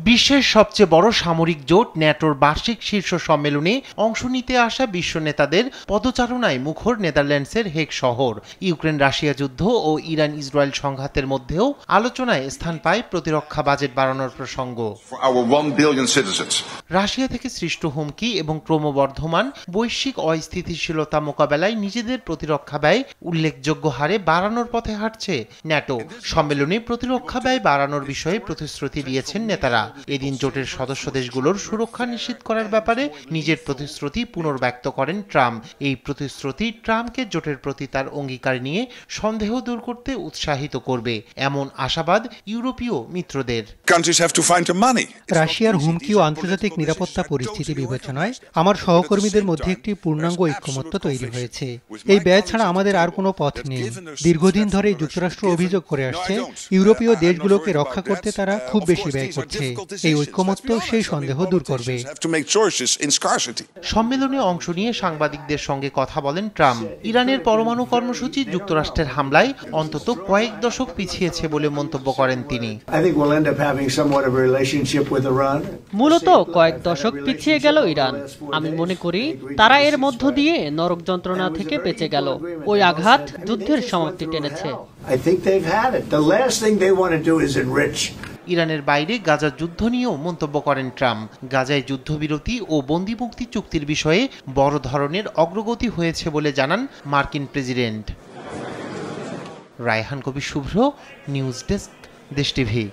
বিশ্বের সবচেয়ে বড় সামরিক জোট ন্যাটোর বার্ষিক শীর্ষ সম্মেলনে অংশ নিতে আসা বিশ্ব নেতাদের পদচারণায় মুখর নেদারল্যান্ডসের হেগ শহর। ইউক্রেন রাশিয়া যুদ্ধ ও ইরান ইসরায়েল সংঘাতের মধ্যেও আলোচনায় স্থান পায় প্রতিরক্ষা বাজেট বাড়ানোর প্রসঙ্গ। রাশিয়া থেকে সৃষ্ট হুমকি এবং ক্রমবর্ধমান বৈশ্বিক অস্থিতিশীলতা মোকাবেলায় নিজেদের প্রতিরক্ষা ব্যয় উল্লেখযোগ্য হারে বাড়ানোর পথে হাঁটছে ন্যাটো। সম্মেলনে প্রতিরক্ষা ব্যয় বাড়ানোর বিষয়ে প্রতিশ্রুতি দিয়েছেন নেতারা। এদিন জোটের সদস্য দেশগুলোর সুরক্ষা নিশ্চিত করার ব্যাপারে নিজের প্রতিশ্রুতি পুনর্ব্যক্ত করেন ট্রাম্প। এই প্রতিশ্রুতি ট্রাম্পকে জোটের প্রতি তার অঙ্গীকার নিয়ে সন্দেহ দূর করতে উৎসাহিত করবে, এমন আশাবাদ ইউরোপীয় মিত্রদের। রাশিয়ার হুমকি ও আন্তর্জাতিক নিরাপত্তা পরিস্থিতি বিবেচনায় আমার সহকর্মীদের মধ্যে একটি পূর্ণাঙ্গ ঐক্যমত্য তৈরি হয়েছে। এই ব্যয় ছাড়া আমাদের আর কোনো পথ নেই। দীর্ঘদিন ধরে যুক্তরাষ্ট্র অভিযোগ করে আসছে, ইউরোপীয় দেশগুলোকে রক্ষা করতে তারা খুব বেশি ব্যয় করছে। এই ঐক্যমত্য সেই সন্দেহ দূর করবে। সম্মেলনে অংশ নিয়ে সাংবাদিকদের সঙ্গে কথা বলেন ট্রাম্প। ইরানের পরমাণু কর্মসূচি যুক্তরাষ্ট্রের হামলায় অন্তত কয়েক দশক পিছিয়েছে বলে মন্তব্য করেন তিনি। মূলত কয়েক দশক পিছিয়ে গেল ইরান। আমি মনে করি তারা এর মধ্য দিয়ে নরক যন্ত্রণা থেকে বেঁচে গেল। ওই আঘাত যুদ্ধের সমাপ্তি টেনেছে। ইরানের বাইরে গাজার যুদ্ধ নিয়েও মন্তব্য করেন ট্রাম্প। গাজায় যুদ্ধবিরতি ও বন্দিমুক্তি চুক্তির বিষয়ে বড় ধরনের অগ্রগতি হয়েছে বলে জানান মার্কিন প্রেসিডেন্ট। রায়হান কবির শুভ্র, নিউজ ডেস্ক, দেশ টিভি।